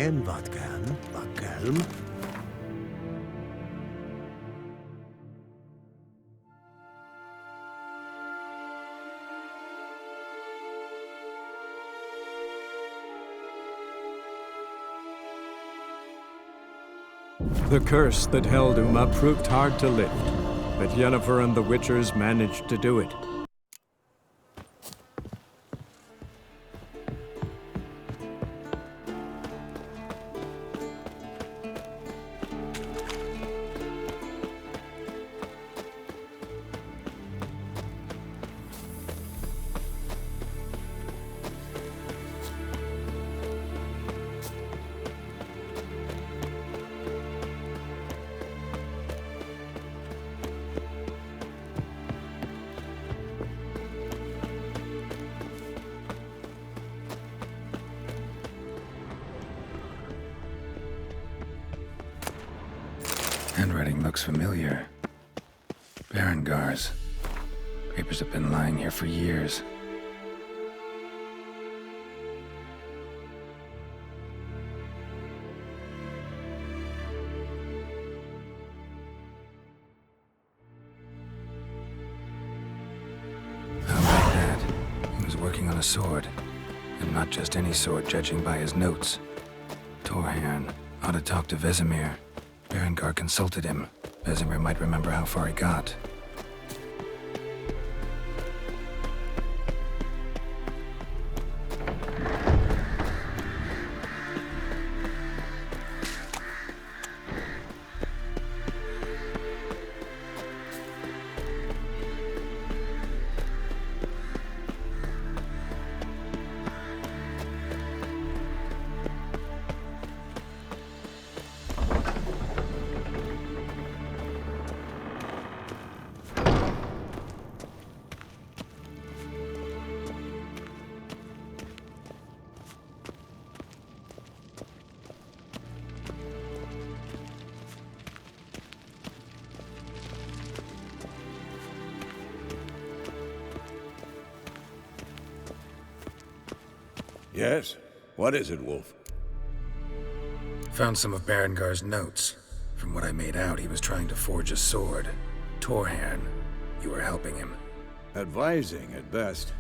En wat kelm. The curse that held Uma proved hard to lift, but Yennefer and the Witchers managed to do it. Handwriting looks familiar. Berengar's. Papers have been lying here for years. How about that? He was working on a sword. And not just any sword, judging by his notes. Torhairn ought to talk to Vesemir. Berengar consulted him. Vesemir might remember how far he got. Yes? What is it, Wolf? Found some of Berengar's notes. From what I made out, he was trying to forge a sword. Torhairn, you were helping him. Advising, at best.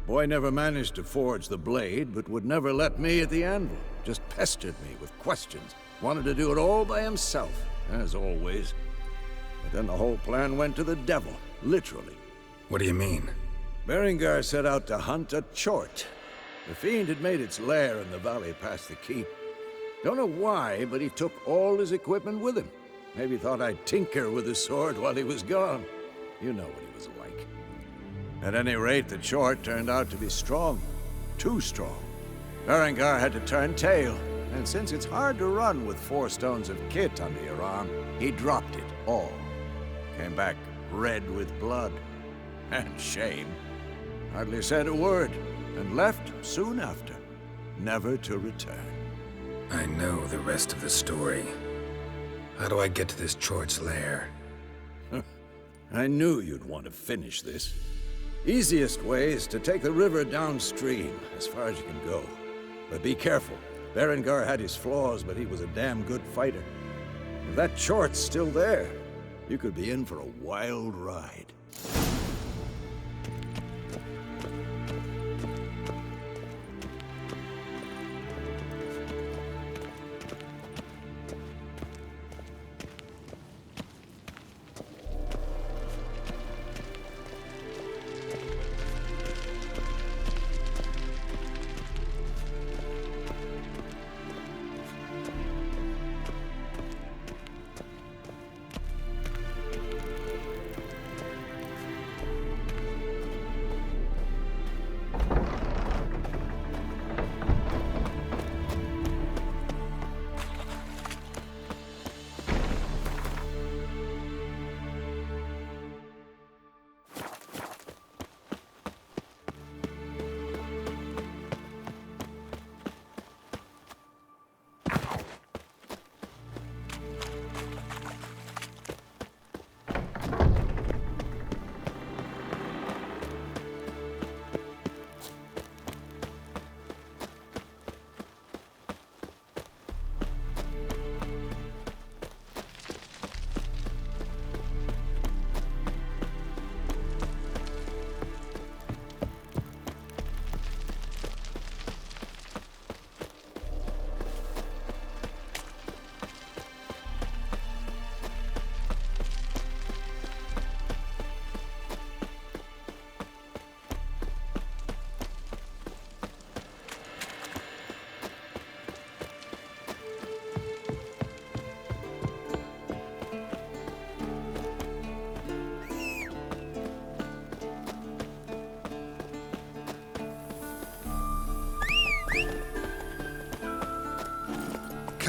Boy never managed to forge the blade, but would never let me at the anvil. Just pestered me with questions. Wanted to do it all by himself, as always. But then the whole plan went to the devil, literally. What do you mean? Berengar set out to hunt a chort. The fiend had made its lair in the valley past the keep. Don't know why, but he took all his equipment with him. Maybe thought I'd tinker with his sword while he was gone. You know what he was like. At any rate, the chort turned out to be strong. Too strong. Berengar had to turn tail, and since it's hard to run with 4 stones of kit under your arm, he dropped it all. Came back red with blood. And shame. Hardly said a word. And left soon after, never to return. I know the rest of the story. How do I get to this Chort's lair? I knew you'd want to finish this. Easiest way is to take the river downstream, as far as you can go. But be careful. Berengar had his flaws, but he was a damn good fighter. If that Chort's still there, you could be in for a wild ride.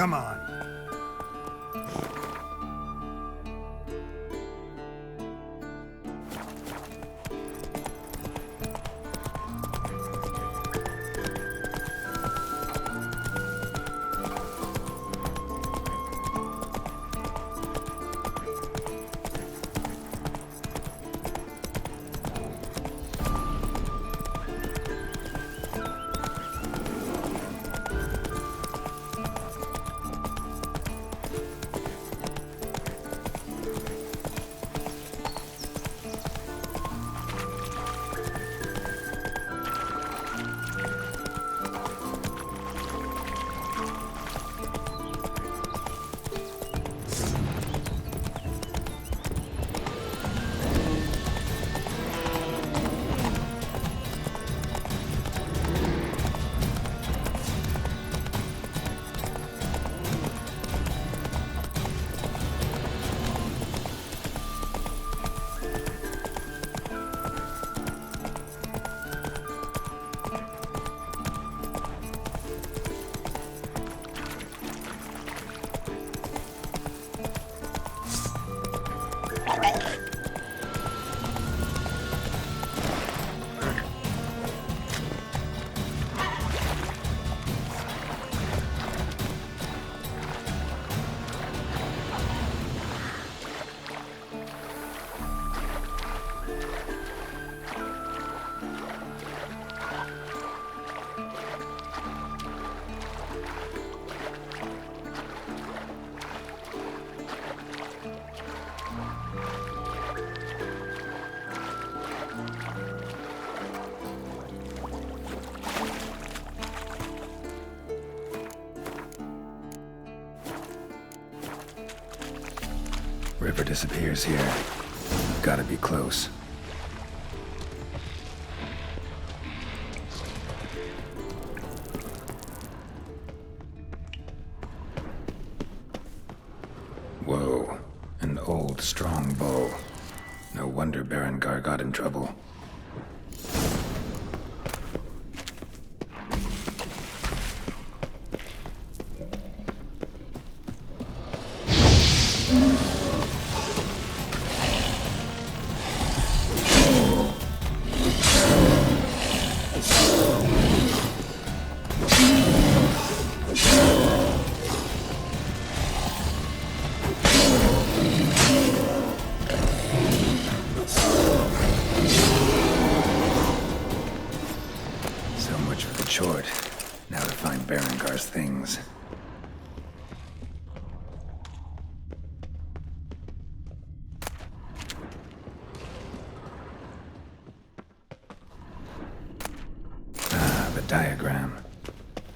Come on. River disappears here. Gotta be close. Whoa. An old, strong bow. No wonder Berengar got in trouble. Short. Now to find Berengar's things. Ah, the diagram.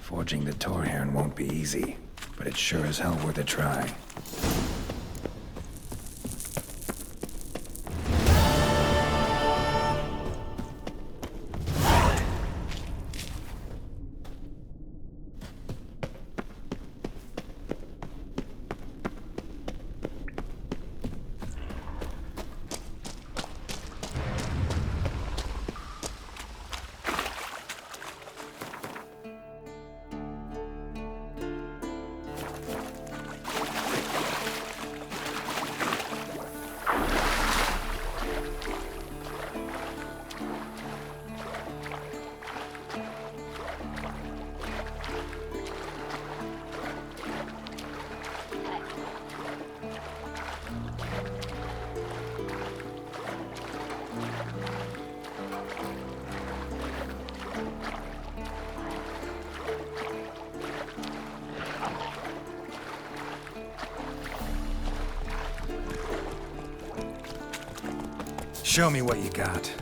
Forging the Torhairn won't be easy, but it's sure as hell worth a try. Show me what you got.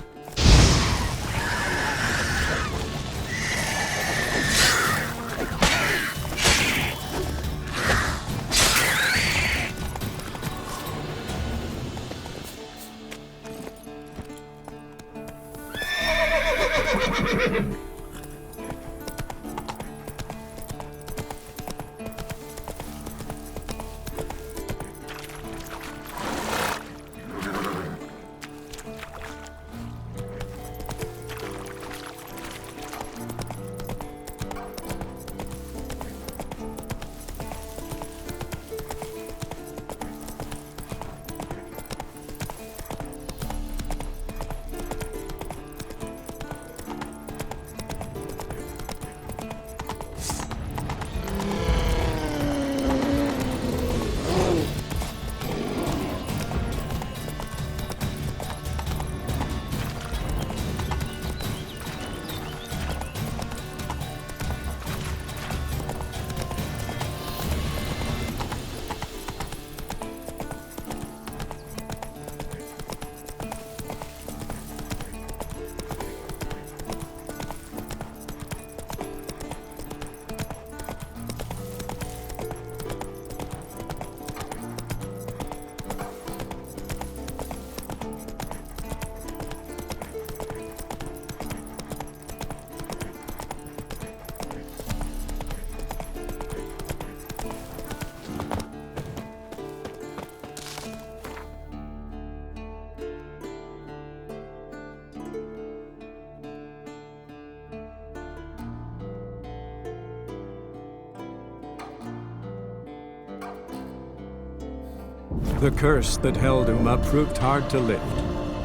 The curse that held Uma proved hard to lift,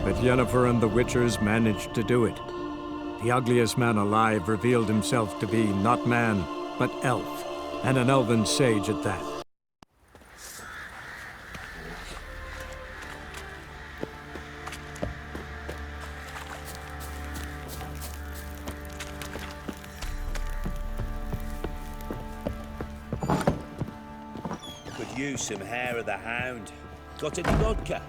but Yennefer and the Witchers managed to do it. The ugliest man alive revealed himself to be not man, but elf, and an elven sage at that. Could use some hair of the hound. Got any vodka?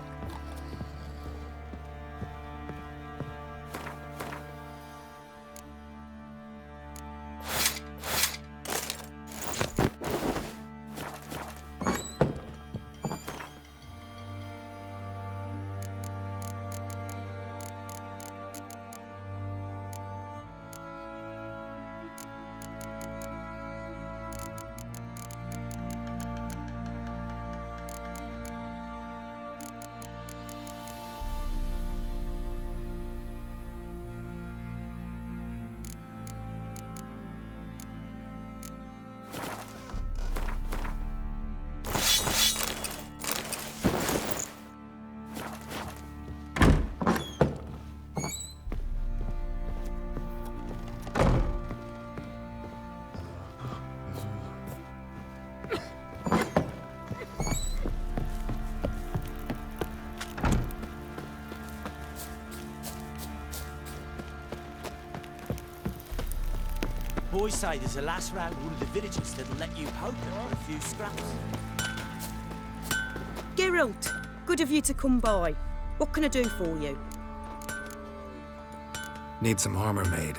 Boys say there's a lass round one of the villages that'll let you poke her for a few scraps. Geralt, good of you to come by. What can I do for you? Need some armor made.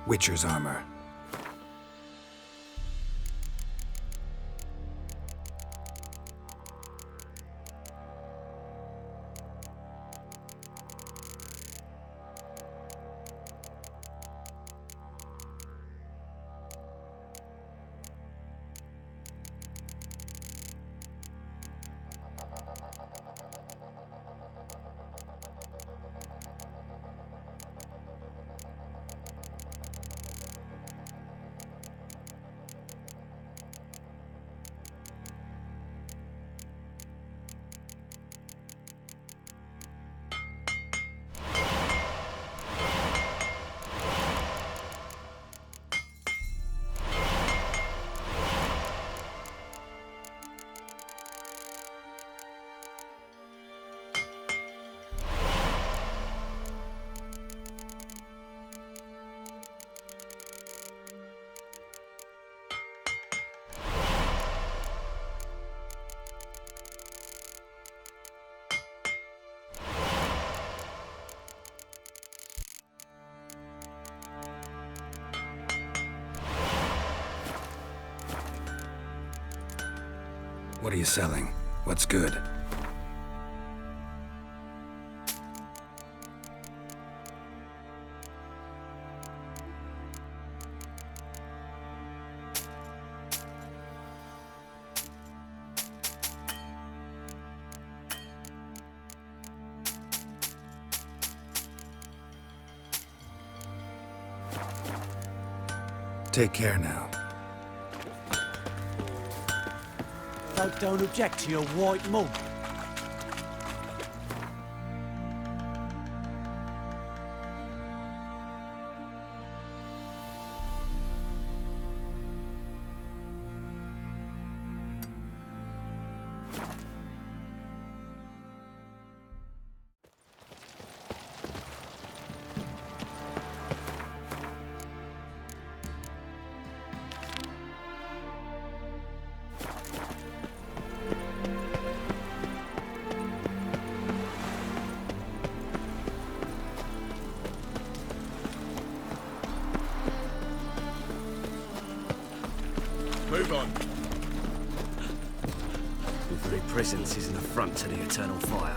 Witcher's armor. What are you selling? What's good? Take care now. Folk don't object to your white mug. Move on. Your very presence is an affront to the eternal fire.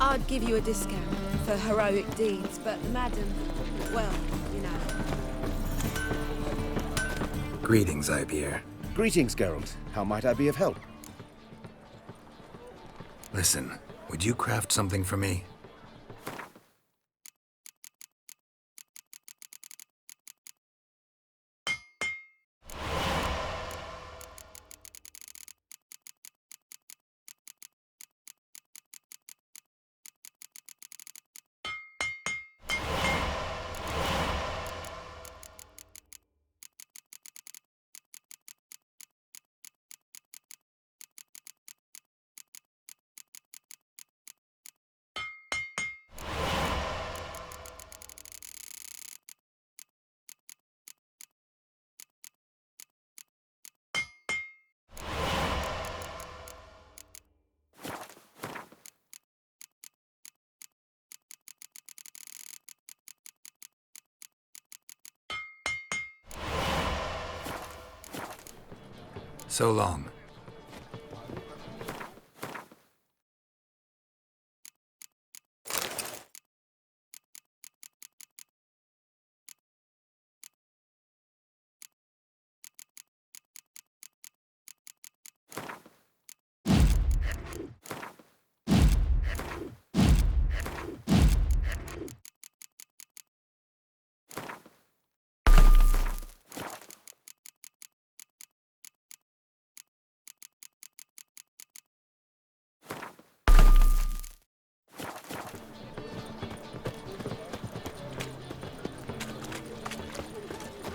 I'd give you a discount for heroic deeds, but madam, well, you know. Greetings, Ibeer. Greetings, Geralt. How might I be of help? Listen, would you craft something for me? So long.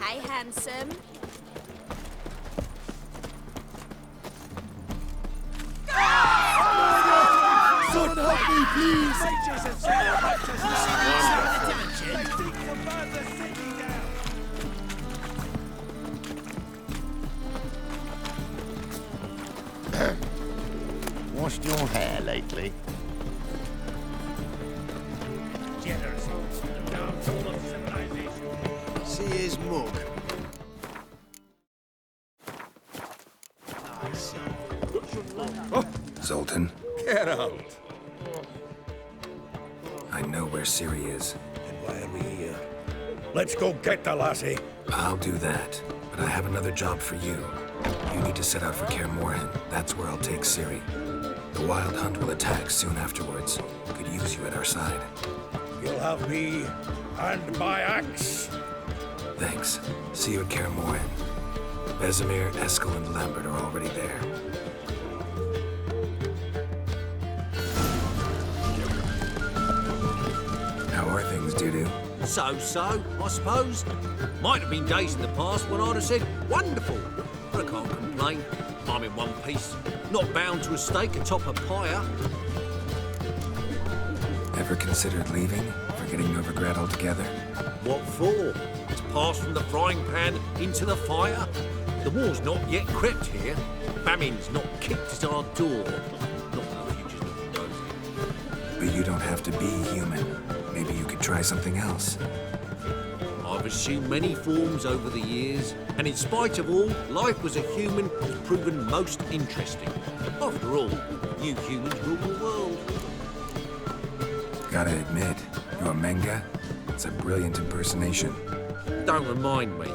Hey, handsome. Someone help me, please! Washed your hair lately? See his mug. Zoltan, Get out! I know where Ciri is. And why are we here? Let's go get the lassie. I'll do that, but I have another job for you. You need to set out for Kaer Morhen. That's where I'll take Ciri. The Wild Hunt will attack soon afterwards. Could use you at our side. You'll have me and my axe. Thanks. See you at Kaer Morhen. Vesemir, Eskel, and Lambert are already there. How are things, Dudu? So, I suppose. Might have been days in the past when I'd have said, wonderful. But I can't complain. I'm in one piece. Not bound to a stake atop a pyre. Ever considered leaving? Forgetting Novigrad altogether? What for? To pass from the frying pan into the fire? The war's not yet crept here. Famine's not kicked at our door. Not that the future's looking rosy. But you don't have to be human. Maybe you could try something else. I've assumed many forms over the years, and in spite of all, life as a human has proven most interesting. After all, you humans rule the world. Gotta admit, your Menga, it's a brilliant impersonation. Don't remind me.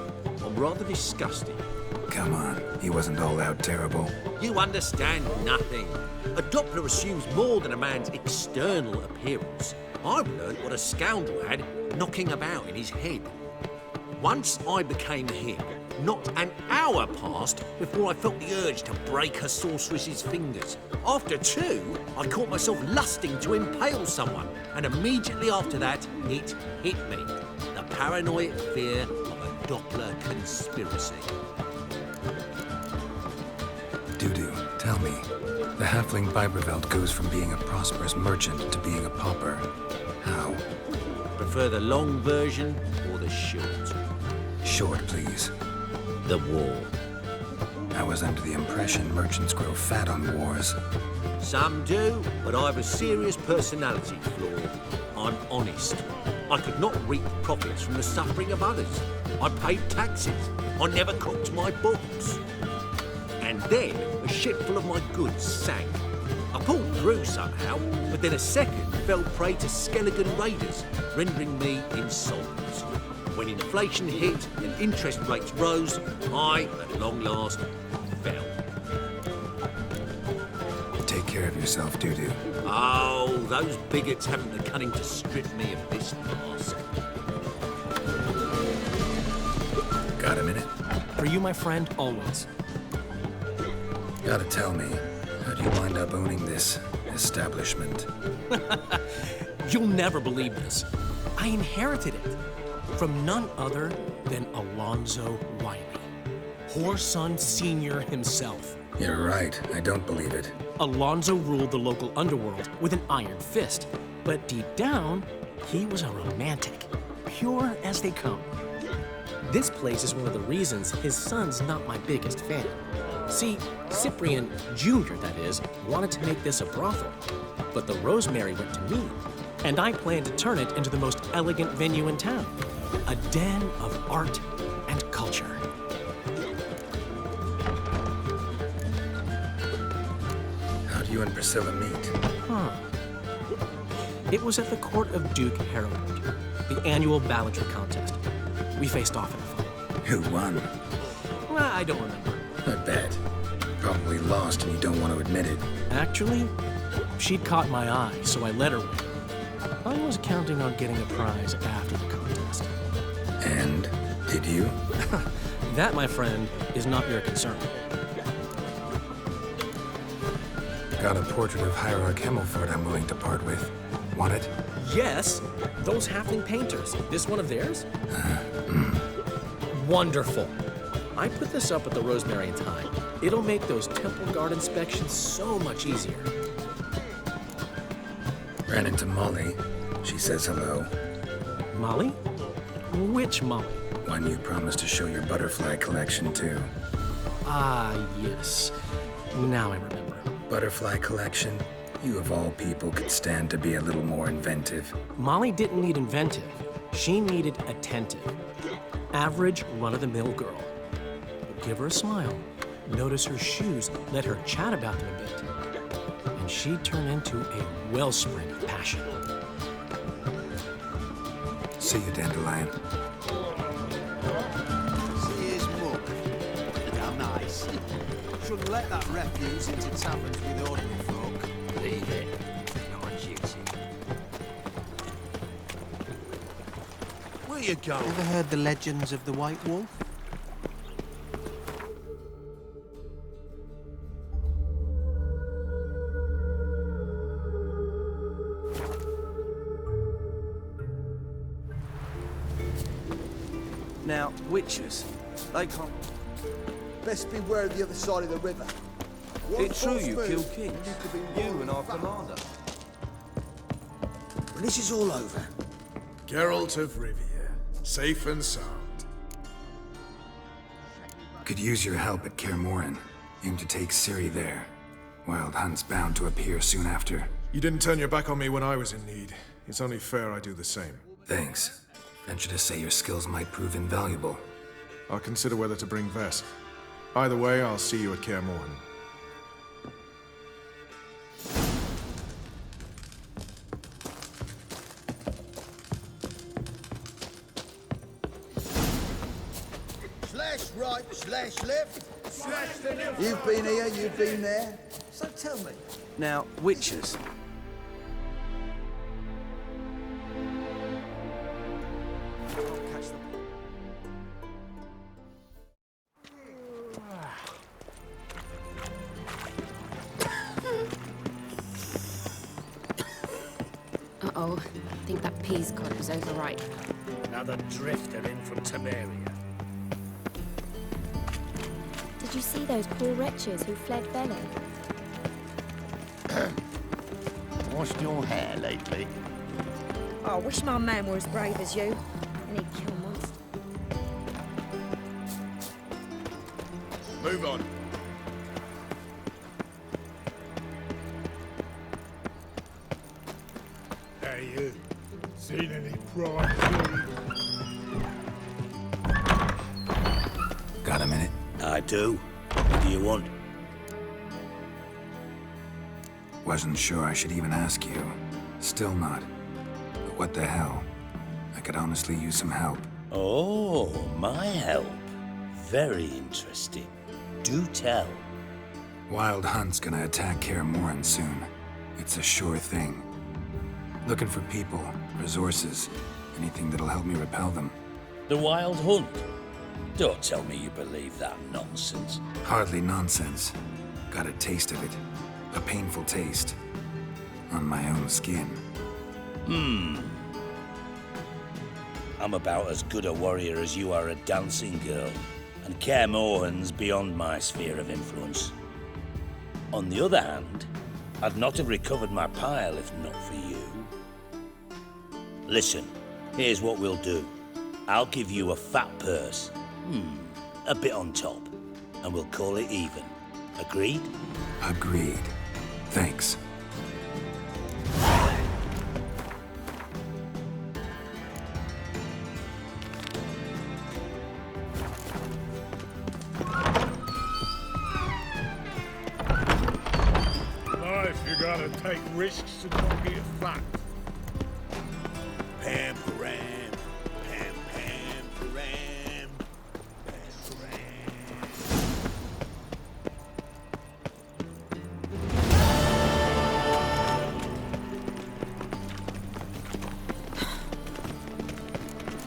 I'm rather disgusted. Come on, he wasn't all out terrible. You understand nothing. A Doppler assumes more than a man's external appearance. I've learned what a scoundrel had knocking about in his head. Once I became him, not an hour passed before I felt the urge to break a sorceress's fingers. After two, I caught myself lusting to impale someone, and immediately after that, it hit me. The paranoid fear of a Doppler conspiracy. Dudu, tell me, the halfling Vibreveld goes from being a prosperous merchant to being a pauper. How? Prefer the long version or the short? Short, please. The war. I was under the impression merchants grow fat on wars. Some do, but I have a serious personality flaw. I'm honest. I could not reap profits from the suffering of others. I paid taxes. I never cooked my books. And then a ship full of my goods sank. I pulled through somehow, but then a second fell prey to skeleton raiders, rendering me insolvent. When inflation hit and interest rates rose, I, at long last, fell. Take care of yourself, Dudu. Oh, those bigots haven't the cunning to strip me of this mask. Got a minute? For you, my friend, always. Gotta tell me, how'd you wind up owning this establishment? You'll never believe this. I inherited it from none other than Alonzo Wiley, Whoreson Sr. himself. You're right, I don't believe it. Alonzo ruled the local underworld with an iron fist, but deep down, he was a romantic, pure as they come. This place is one of the reasons his son's not my biggest fan. See, Cyprian Jr., that is, wanted to make this a brothel, but the Rosemary went to me, and I plan to turn it into the most elegant venue in town, a den of art and culture. How'd you and Priscilla meet? Huh. It was at the court of Duke Harold, the annual balladry contest. We faced off in a fight. Who won? Well, I don't remember. I bet. Probably lost and you don't want to admit it. Actually, she'd caught my eye, so I let her win. I was counting on getting a prize after the contest. And did you? That, my friend, is not your concern. Got a portrait of Hierarch Himmelford I'm willing to part with. Want it? Yes, those halfling painters. This one of theirs? Wonderful. I put this up at the Rosemary and Thyme. It'll make those temple guard inspections so much easier. Ran into Molly. She says hello. Molly? Which Molly? One you promised to show your butterfly collection to. Ah, yes. Now I remember. Butterfly collection? You of all people could stand to be a little more inventive. Molly didn't need inventive. She needed attentive. Average, run-of-the-mill girl. But give her a smile. Notice her shoes. Let her chat about them a bit. And she'd turn into a wellspring of passion. See you, Dandelion. Here's Mook. How nice. Shouldn't let that refuse into taverns with ordinary folk. Leave it. Not a duty. Where you going? Ever heard the legends of the White Wolf? Now, witches, they can't... Best beware of the other side of the river. It's true you killed kings. You and our commander. When this is all over, Geralt of Rivia, safe and sound. Could use your help at Kaer Morhen. Aim to take Ciri there. Wild Hunt's bound to appear soon after. You didn't turn your back on me when I was in need. It's only fair I do the same. Thanks. Venture to say your skills might prove invaluable. I'll consider whether to bring Vess. Either way, I'll see you at Kaer Morhen. Slash right, slash left. You've been here, you've been there. So tell me. Now, witches, Uh-oh. I think that peas cod was overripe. Another drifter in from Temeria. Did you see those poor wretches who fled Velen? Washed your hair lately? Oh, I wish my man were as brave as you. And he'd kill monsters. Move on. Hey, you. Seen any prime? Got a minute? I do. What do you want? Wasn't sure I should even ask you. Still not. But what the hell? I could honestly use some help. Oh, my help. Very interesting. Do tell. Wild Hunt's gonna attack Kaer Morhen soon. It's a sure thing. Looking for people, resources, anything that'll help me repel them. The Wild Hunt? Don't tell me you believe that nonsense. Hardly nonsense. Got a taste of it. A painful taste. On my own skin. I'm about as good a warrior as you are a dancing girl, and Kaer Morhen's beyond my sphere of influence. On the other hand, I'd not have recovered my pile if not for you. Listen, here's what we'll do. I'll give you a fat purse. A bit on top, and we'll call it even. Agreed? Agreed. Thanks. gotta take risks to not get fucked. Pam, param, pam, pam, param, pam,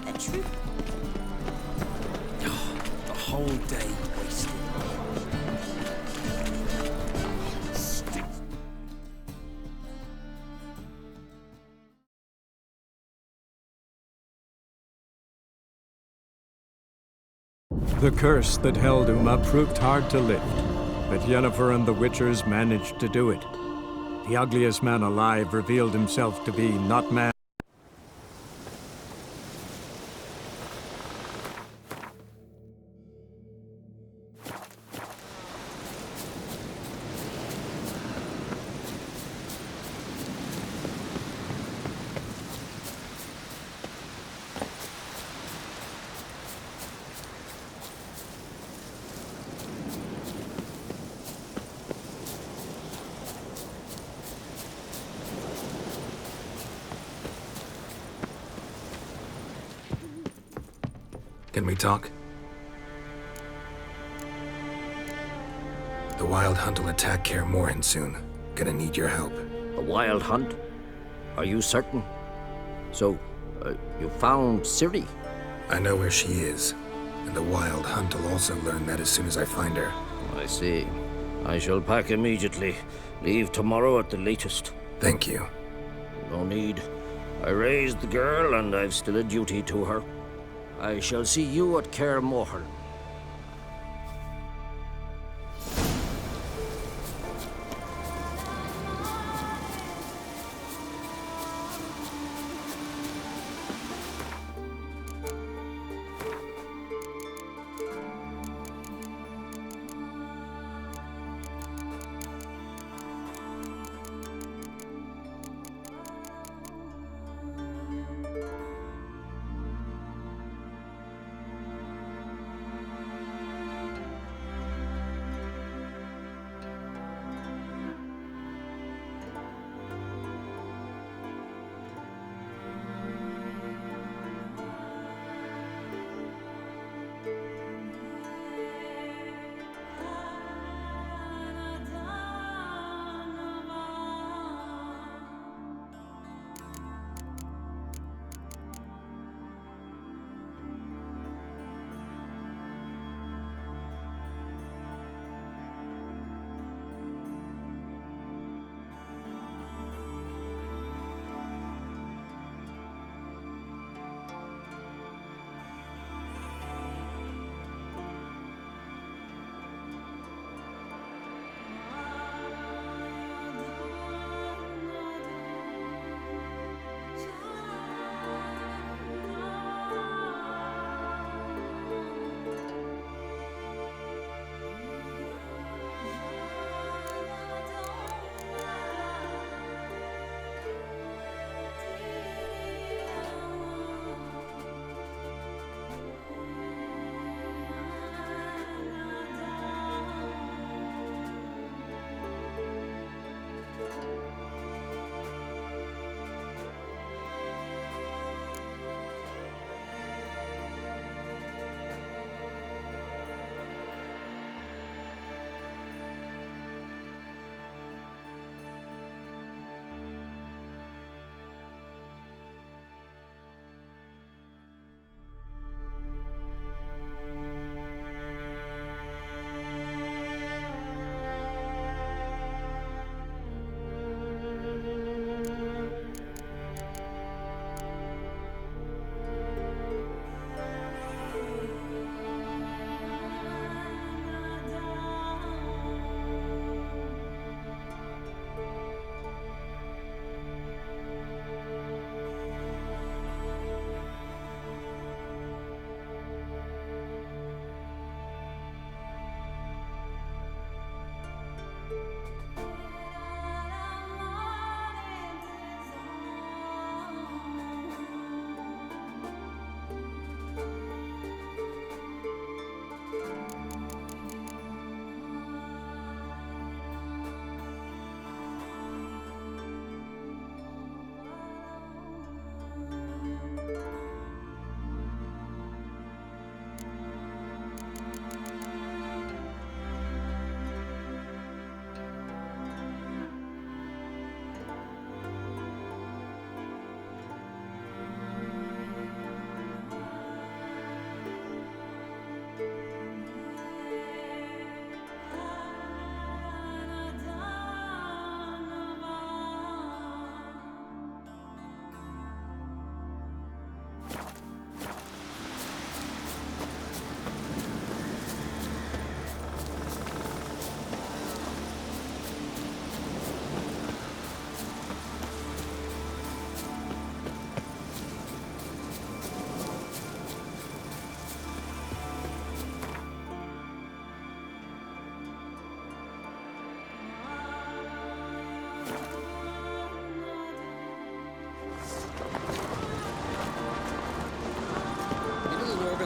A troop. The whole day wasted. The curse that held Uma proved hard to lift, but Yennefer and the Witchers managed to do it. The ugliest man alive revealed himself to be not man. Can we talk? The Wild Hunt will attack Kaer Morhen soon. Gonna need your help. A wild hunt? Are you certain? So, you found Ciri? I know where she is, and the Wild Hunt will also learn that as soon as I find her. I see. I shall pack immediately. Leave tomorrow at the latest. Thank you. No need. I raised the girl, and I've still a duty to her. I shall see you at Kaer Morhen.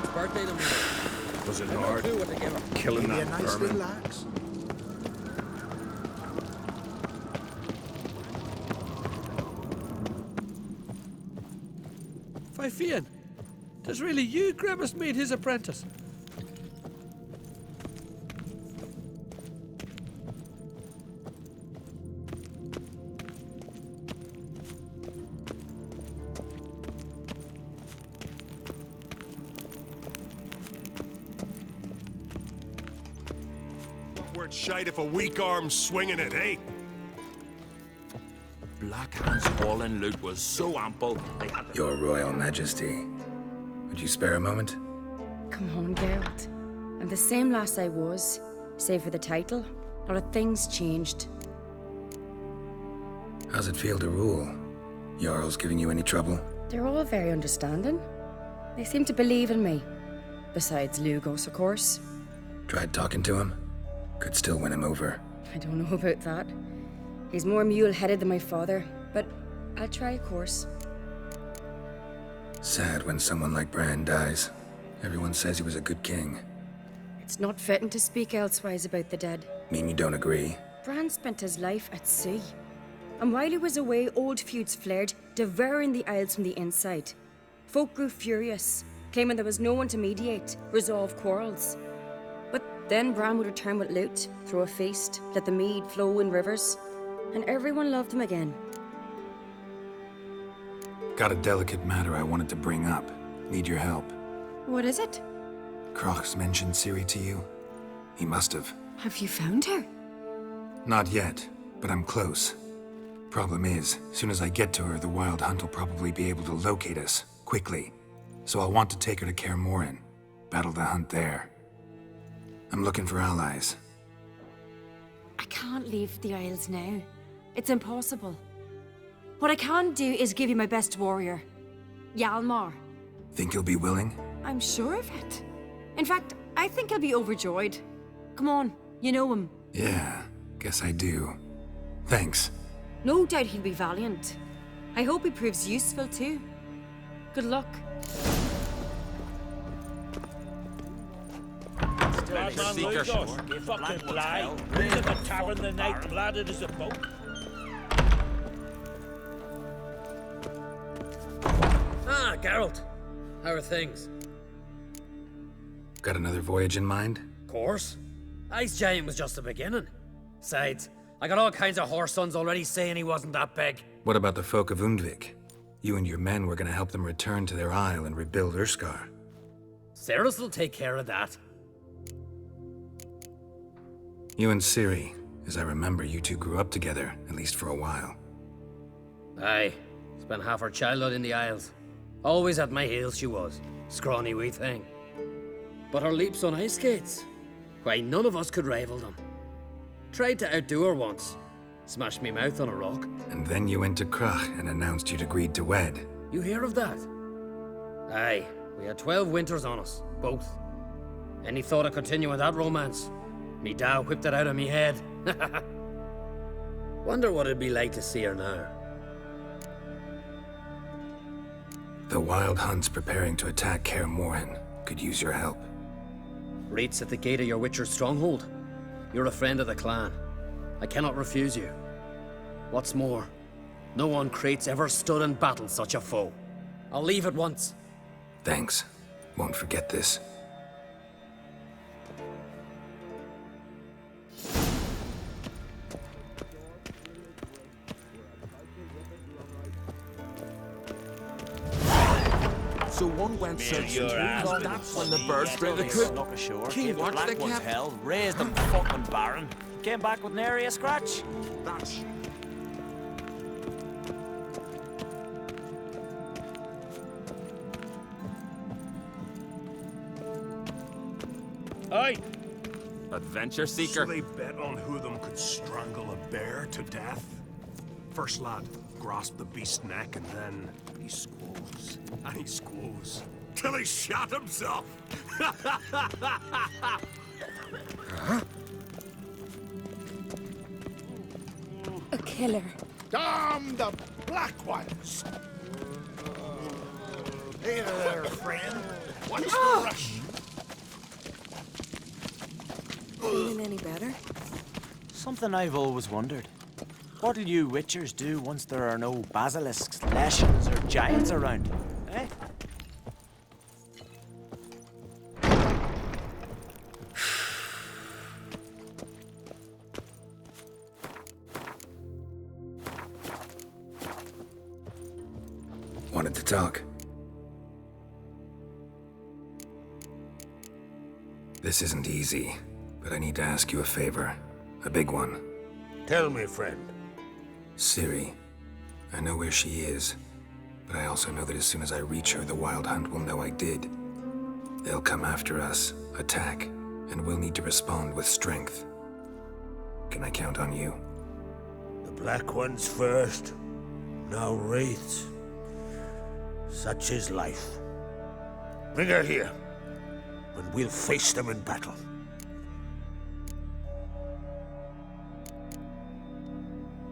It's birthday tomorrow. Was it I've no hard? clue what to give her. Killing Maybe a that nice vermin? relax. Fifian, 'tis really you Grimace made his apprentice. Word shite if a weak arm's swinging it, eh? Blackhand's haul and loot was so ample, they had to... Your Royal Majesty. Would you spare a moment? Come on, Geralt. I'm the same lass I was, save for the title. A lot of things changed. How's it feel to rule? Jarl's giving you any trouble? They're all very understanding. They seem to believe in me. Besides Lugos, of course. Tried talking to him? Could still win him over. I don't know about that. He's more mule-headed than my father, but I'll try, of course. Sad when someone like Bran dies. Everyone says he was a good king. It's not fitting to speak elsewise about the dead. Mean you don't agree? Bran spent his life at sea. And while he was away, old feuds flared, devouring the Isles from the inside. Folk grew furious, claiming there was no one to mediate, resolve quarrels. But then Bran would return with loot, throw a feast, let the mead flow in rivers, and everyone loved him again. Got a delicate matter I wanted to bring up. Need your help. What is it? Croc's mentioned Ciri to you? He must have. Have you found her? Not yet, but I'm close. Problem is, soon as I get to her, the Wild Hunt will probably be able to locate us, quickly. So I'll want to take her to Kaer Morhen. Battle the hunt there. I'm looking for allies. I can't leave the Isles now. It's impossible. What I can do is give you my best warrior, Hjalmar. Think you'll be willing? I'm sure of it. In fact, I think he'll be overjoyed. Come on, you know him. Yeah, guess I do. Thanks. No doubt he'll be valiant. I hope he proves useful too. Good luck. Bad man Lugos, you fucking lie. Who's at the tavern the night bladdered as a boat? Ah, Geralt. How are things? Got another voyage in mind? Course. Ice Giant was just the beginning. Besides, I got all kinds of horse sons already saying he wasn't that big. What about the folk of Undvik? You and your men were gonna help them return to their isle and rebuild Urskar. Cerys will take care of that. You and Ciri, as I remember, you two grew up together, at least for a while. Aye. Spent half her childhood in the Isles. Always at my heels she was. Scrawny wee thing. But her leaps on ice skates, why, none of us could rival them. Tried to outdo her once. Smashed me mouth on a rock. And then you went to Krach and announced you'd agreed to wed. You hear of that? Aye. We had 12 winters on us, both. Any thought of continuing that romance? Me Dow whipped it out of me head. Wonder what it'd be like to see her now. The Wild Hunt's preparing to attack Kaer Morhen. Could use your help. Rates at the gate of your Witcher's stronghold. You're a friend of the clan. I cannot refuse you. What's more, no one Crate's ever stood and battled such a foe. I'll leave at once. Thanks. Won't forget this. So one went searching, because that's when the birds bring the cook. King watched the cap. Hell, raised them fucking baron. Came back with nary a scratch. That's... Aye. Adventure seeker. So they bet on who of them could strangle a bear to death? First lad, grasp the beast's neck and then he squoze. And he squoze. Till he shot himself! A killer. Damn the black ones! Hey there, friend. What's the rush? Feeling any better? Something I've always wondered. What'll you witchers do once there are no basilisks, leshens, or giants around? Eh? Wanted to talk. This isn't easy, but I need to ask you a favor. A big one. Tell me, friend. Ciri. I know where she is, but I also know that as soon as I reach her, the Wild Hunt will know I did. They'll come after us, attack, and we'll need to respond with strength. Can I count on you? The Black Ones first, now Wraiths. Such is life. Bring her here, and we'll face them in battle.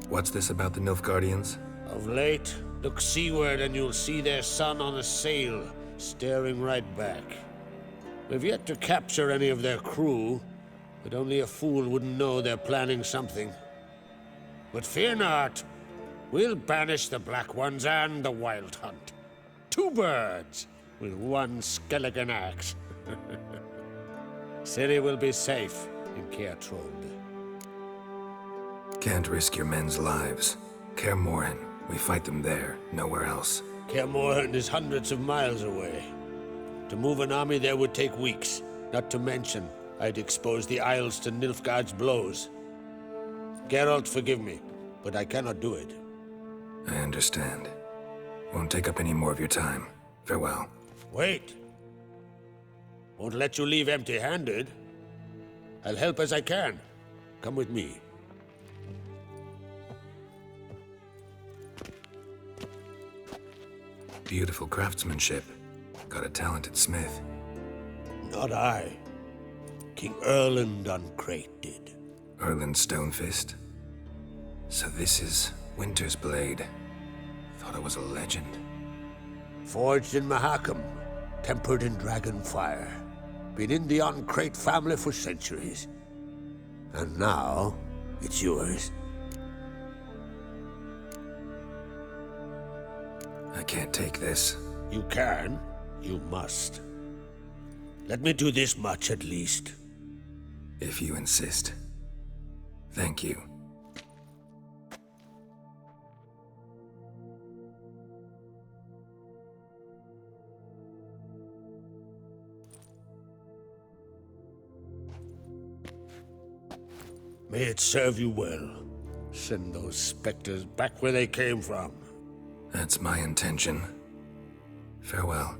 What's this about the Nilfgaardians? Of late, look seaward and you'll see their sun on a sail, staring right back. We've yet to capture any of their crew, but only a fool wouldn't know they're planning something. But fear not, we'll banish the Black Ones and the Wild Hunt. 2 birds with 1 skeleton axe. Ciri will be safe in Kaer Trond. Can't risk your men's lives. Kaer Morhen, we fight them there, nowhere else. Kaer Morhen is hundreds of miles away. To move an army there would take weeks, not to mention I'd expose the Isles to Nilfgaard's blows. Geralt, forgive me, but I cannot do it. I understand. Won't take up any more of your time. Farewell. Wait. Won't let you leave empty-handed. I'll help as I can. Come with me. Beautiful craftsmanship. Got a talented smith. Not I. King Erland Uncrate did. Erland Stonefist? So this is Winter's Blade. Thought I was a legend. Forged in Mahakam, tempered in dragon fire. Been in the Uncrate family for centuries. And now, it's yours. I can't take this. You can. You must. Let me do this much at least. If you insist. Thank you. May it serve you well. Send those specters back where they came from. That's my intention. Farewell.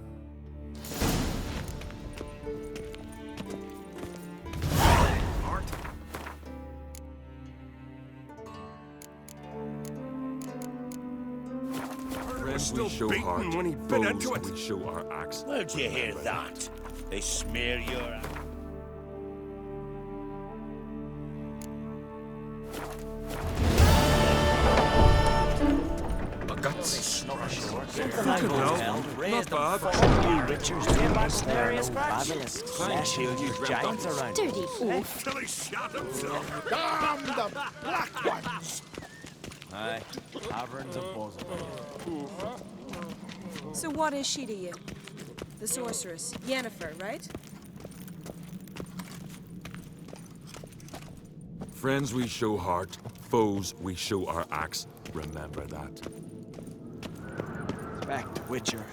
Still show heart. When he bit into it. We show our axe. Where'd you hear that? They smear your... Something I've always held. Raised them for you witchers doing this. There are no basilisks, leshens, or giants around. Dirty oaf. Till he shot himself. Damn the Black Ones! Aye, taverns of Boswell. So what is she to you? The sorceress, Yennefer, right? Friends we show heart, foes we show our axe. Remember that. Respect, witcher.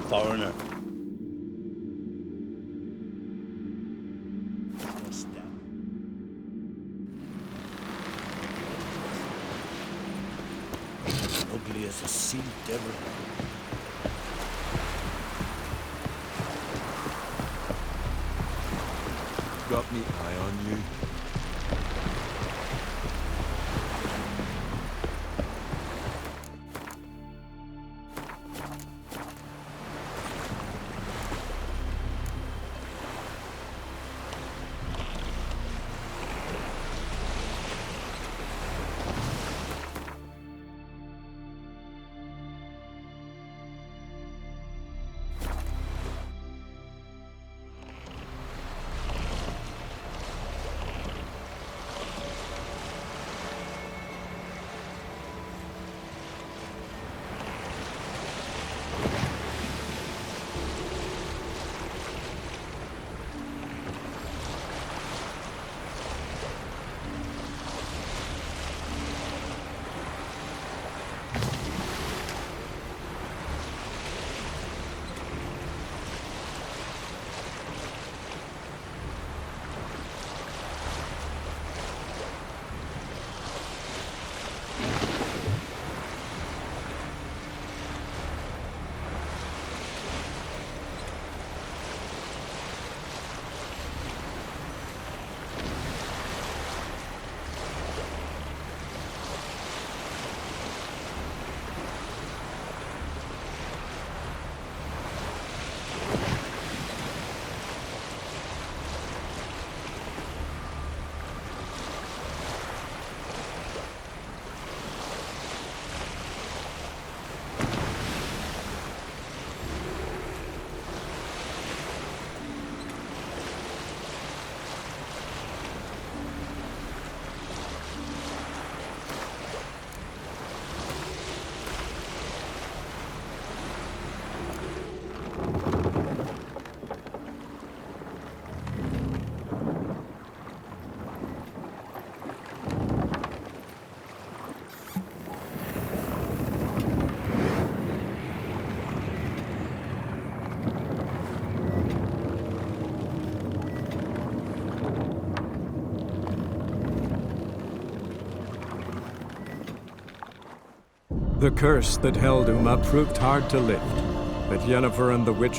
Foreigner. Ugly as a sea devil. Got me eye on you. The curse that held Uma proved hard to lift, but Yennefer and the witch...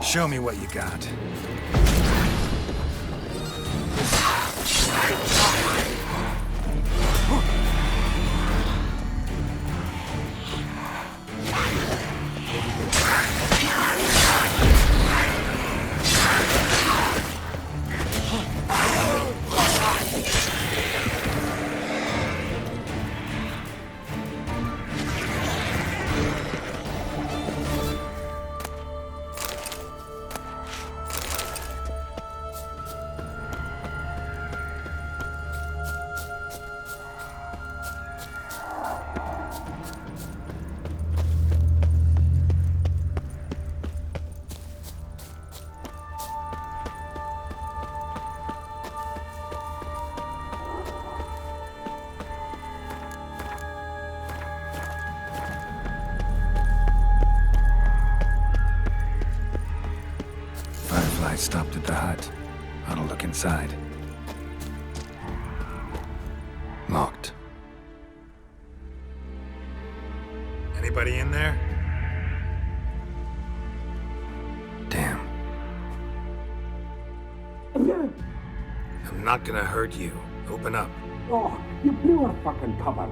Show me what you got. I stopped at the hut. Ought to look inside. Locked. Anybody in there? Damn. I'm not gonna hurt you. Open up. Oh, you blew our fucking cover.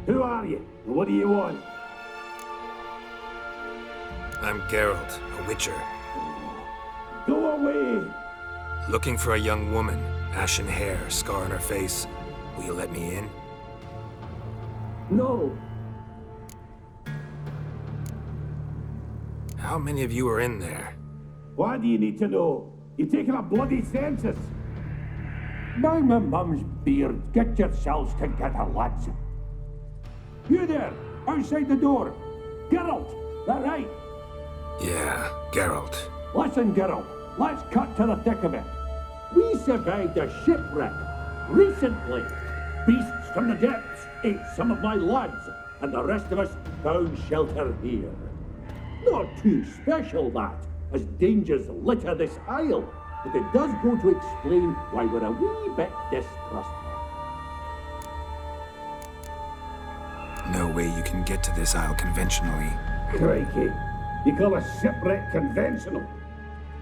Who are you? And what do you want? I'm Geralt, a witcher. Go away! Looking for a young woman. Ashen hair, scar on her face. Will you let me in? No. How many of you are in there? Why do you need to know? You're taking a bloody census. By my mum's beard, get yourselves together, lads. You there, outside the door. Geralt, that right? Yeah, Geralt. Listen, Geralt, let's cut to the thick of it. We survived a shipwreck recently. Beasts from the depths ate some of my lads, and the rest of us found shelter here. Not too special, that, as dangers litter this isle, but it does go to explain why we're a wee bit distrustful. No way you can get to this isle conventionally. Crikey, you call a shipwreck conventional?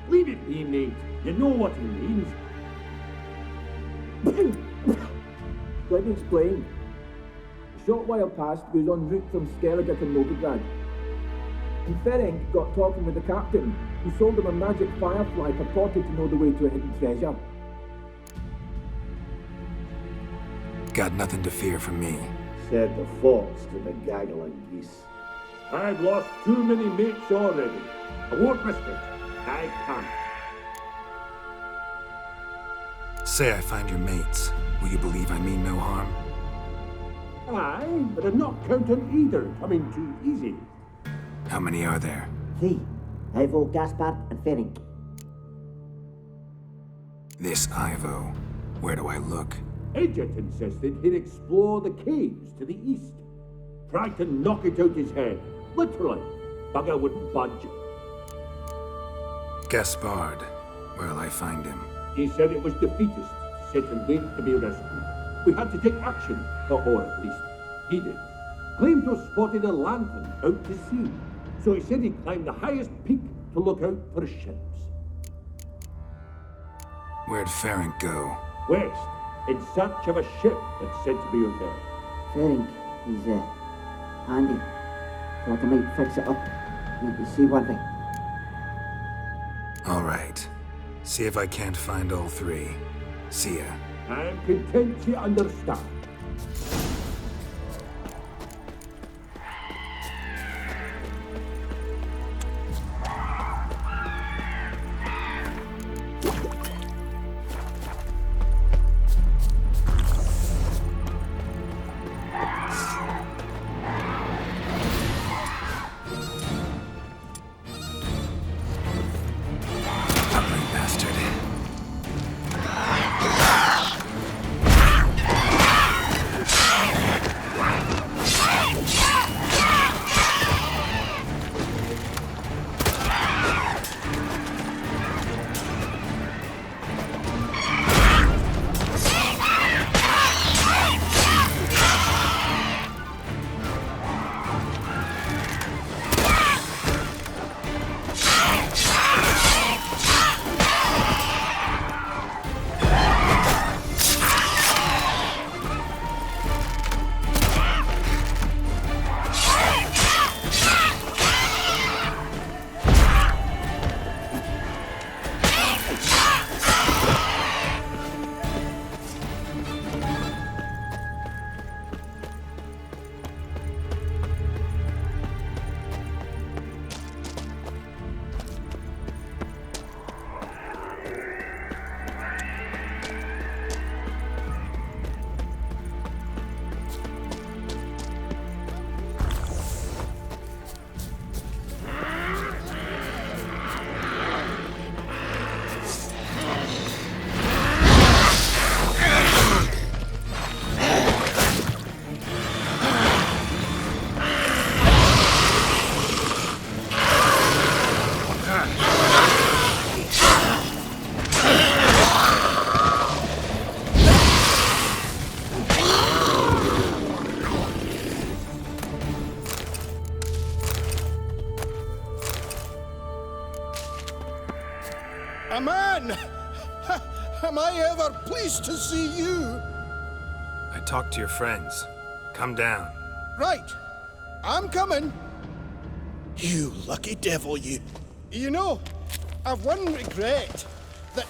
Leave it be, mate. You know what he means. Let me explain. A short while past, we was en route from Skellige to Novigrad. And Ferenc got talking with the captain, who sold him a magic firefly purported to know the way to a hidden treasure. Got nothing to fear from me. Said the fox to the gaggle of geese. I've lost too many mates already. I won't risk it. I can't. Say I find your mates. Will you believe I mean no harm? Aye, but I'm not counting either coming too easy. How many are there? 3. Ivo, Gaspard, and Ferenc. This Ivo. Where do I look? Edget insisted he'd explore the caves to the east. Tried to knock it out his head. Literally. Bugger wouldn't budge. Gaspard. Where'll I find him? He said it was defeatist, set and wait to be rescued. We had to take action, or at least he did. Claimed to have spotted a lantern out to sea, so he said he'd climb the highest peak to look out for ships. Where'd Ferenc go? West, in search of a ship that's said to be out there. Ferenc, he's handy. Thought I might fix it up. Make me seaworthy. All right. See if I can't find all 3. See ya. I'm content to understand. A man! Am I ever pleased to see you? I talked to your friends. Come down. Right. I'm coming. You lucky devil, you. You know, I've one regret. That...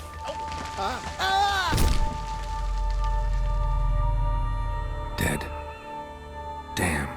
Dead. Damn.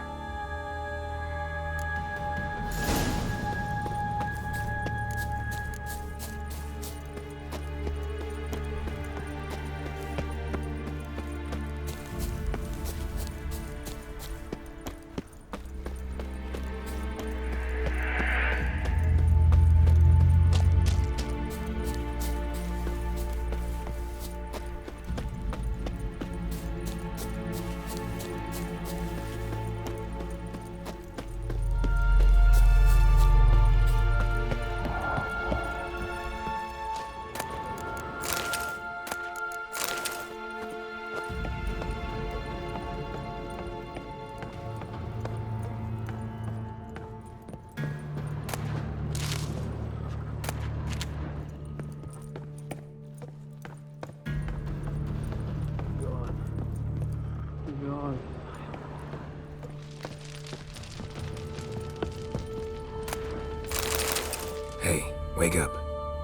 Wake up.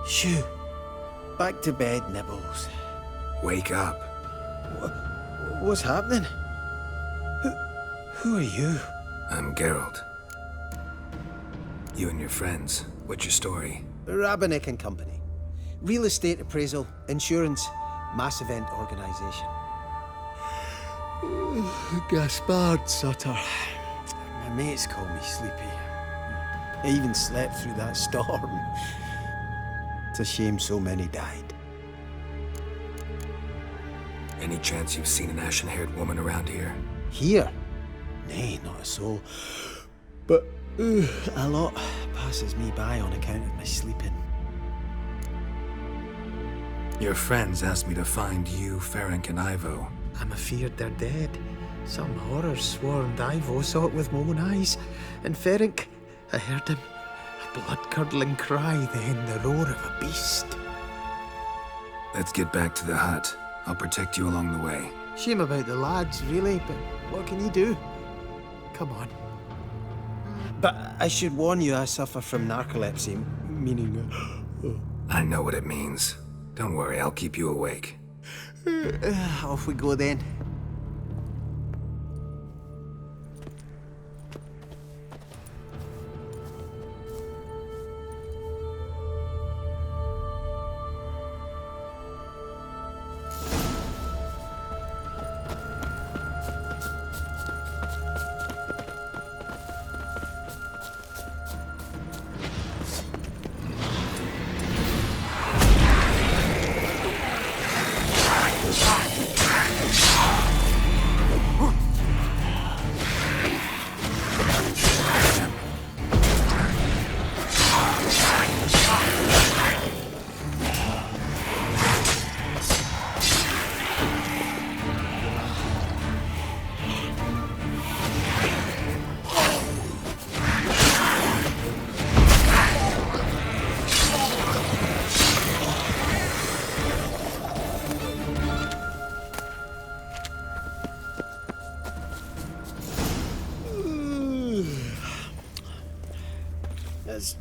Shoo. Back to bed, Nibbles. Wake up. What's happening? Who are you? I'm Geralt. You and your friends. What's your story? Rabenik and Company. Real estate appraisal, insurance, mass event organization. Gaspard Sutter. My mates call me Sleepy. I even slept through that storm. It's a shame so many died. Any chance you've seen an ashen-haired woman around here? Here? Nay, not a soul. But a lot passes me by on account of my sleeping. Your friends asked me to find you, Ferenc, and Ivo. I'm afeard they're dead. Some horrors swarmed Ivo, saw it with my own eyes. And Ferenc, I heard him. A blood-curdling cry, then the roar of a beast. Let's get back to the hut. I'll protect you along the way. Shame about the lads, really, but what can you do? Come on. But I should warn you, I suffer from narcolepsy, meaning... I know what it means. Don't worry, I'll keep you awake. Off we go then.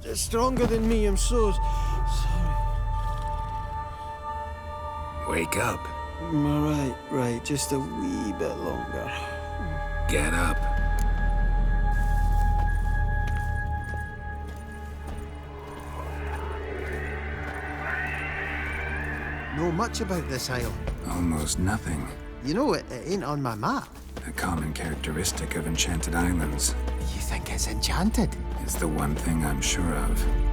It's stronger than me, I'm so sorry. Wake up. Right, just a wee bit longer. Get up. Know much about this isle? Almost nothing. You know, it ain't on my map. A common characteristic of enchanted islands. You think it's enchanted? It's the one thing I'm sure of.